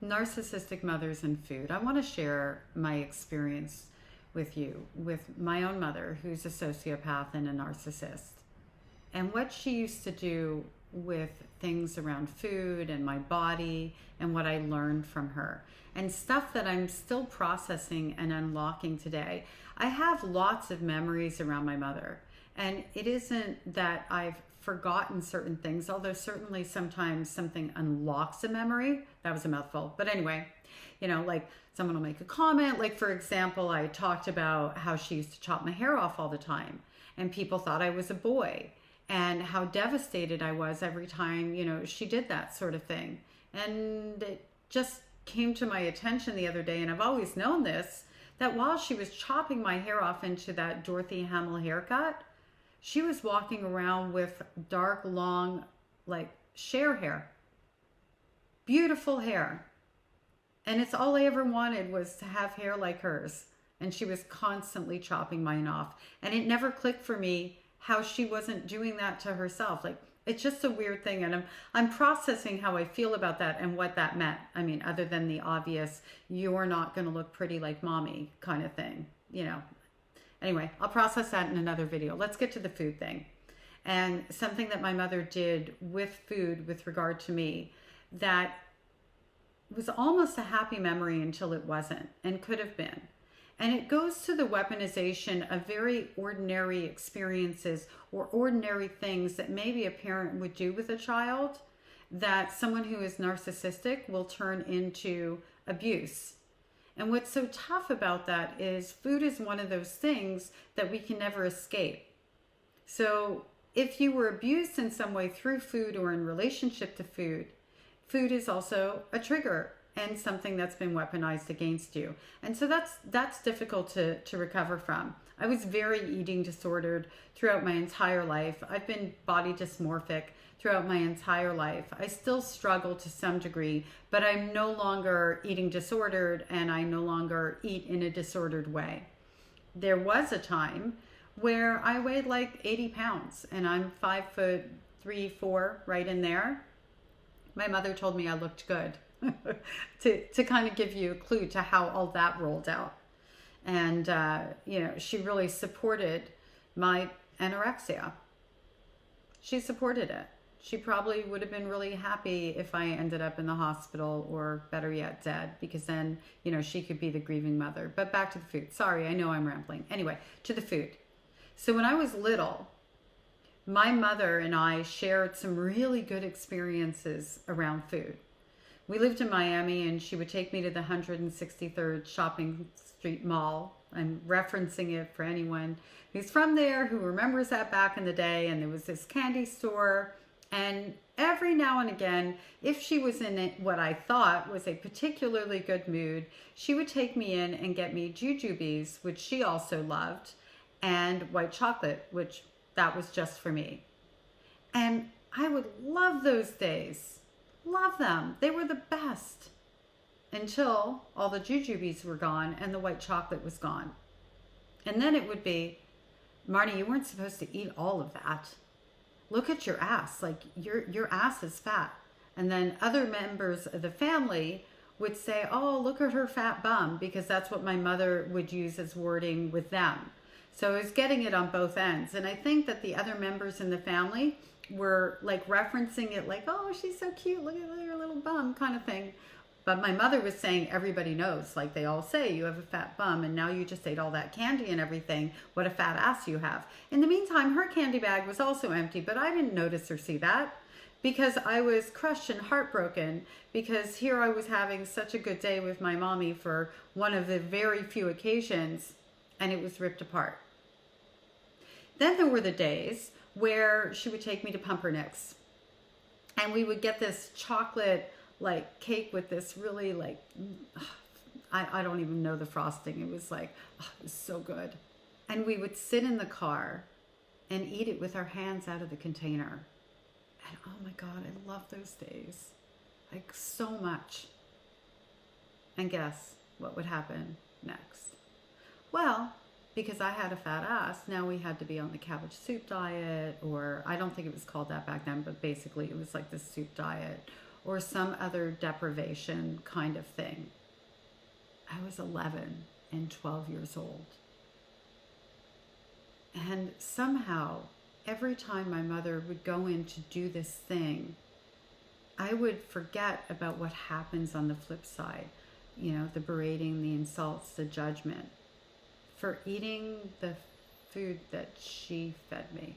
narcissistic mothers and food. I want to share my experience with you with my own mother, who's a sociopath and a narcissist, and what she used to do with things around food and my body and what I learned from her and stuff that I'm still processing and unlocking today. I have lots of memories around my mother, and it isn't that I've forgotten certain things, although certainly sometimes something unlocks a memory. That was a mouthful. But anyway, like someone will make a comment. Like, for example, I talked about how she used to chop my hair off all the time, and people thought I was a boy, and how devastated I was every time, she did that sort of thing. And it just came to my attention the other day, and I've always known this, that while she was chopping my hair off into that Dorothy Hamill haircut, she was walking around with dark, long, like Cher hair. Beautiful hair. And it's all I ever wanted was to have hair like hers. And she was constantly chopping mine off. And it never clicked for me how she wasn't doing that to herself. Like, it's just a weird thing. And I'm processing how I feel about that and what that meant. I mean, other than the obvious, you're not going to look pretty like mommy kind of thing, Anyway, I'll process that in another video. Let's get to the food thing. And something that my mother did with food with regard to me that was almost a happy memory until it wasn't, and could have been. And it goes to the weaponization of very ordinary experiences or ordinary things that maybe a parent would do with a child that someone who is narcissistic will turn into abuse. And what's so tough about that is food is one of those things that we can never escape. So if you were abused in some way through food or in relationship to food, food is also a trigger and something that's been weaponized against you. And so that's difficult to recover from. I was very eating disordered throughout my entire life. I've been body dysmorphic throughout my entire life. I still struggle to some degree, but I'm no longer eating disordered, and I no longer eat in a disordered way. There was a time where I weighed like 80 pounds, and I'm 5'3", 4", right in there. My mother told me I looked good to kind of give you a clue to how all that rolled out. And, she really supported my anorexia. She supported it. She probably would have been really happy if I ended up in the hospital, or better yet, dead, because then, she could be the grieving mother. But back to the food. Sorry, I know I'm rambling. Anyway, to the food. So when I was little, my mother and I shared some really good experiences around food. We lived in Miami, and she would take me to the 163rd Shopping Street Mall. I'm referencing it for anyone who's from there, who remembers that back in the day. And there was this candy store. And every now and again, if she was in what I thought was a particularly good mood, she would take me in and get me jujubes, which she also loved, and white chocolate, which that was just for me. And I would love those days. Love them. They were the best. Until all the jujubes were gone and the white chocolate was gone. And then it would be, Marnie, you weren't supposed to eat all of that. Look at your ass. Like, your ass is fat. And then other members of the family would say, oh, look at her fat bum, because that's what my mother would use as wording with them. So I was getting it on both ends. And I think that the other members in the family were like referencing it like, oh, she's so cute. Look at her little bum kind of thing. But my mother was saying, everybody knows, like they all say, you have a fat bum, and now you just ate all that candy and everything. What a fat ass you have. In the meantime, her candy bag was also empty, but I didn't notice or see that because I was crushed and heartbroken, because here I was having such a good day with my mommy for one of the very few occasions, and it was ripped apart. Then there were the days where she would take me to Pumpernicks, and we would get this chocolate like cake with this really like, I don't even know the frosting. It was like, it was so good. And we would sit in the car and eat it with our hands out of the container. And oh my God, I love those days. Like so much. And guess what would happen next? Well, because I had a fat ass, now we had to be on the cabbage soup diet, or I don't think it was called that back then, but basically it was like the soup diet, or some other deprivation kind of thing. I was 11 and 12 years old. And somehow, every time my mother would go in to do this thing, I would forget about what happens on the flip side. You know, the berating, the insults, the judgment for eating the food that she fed me.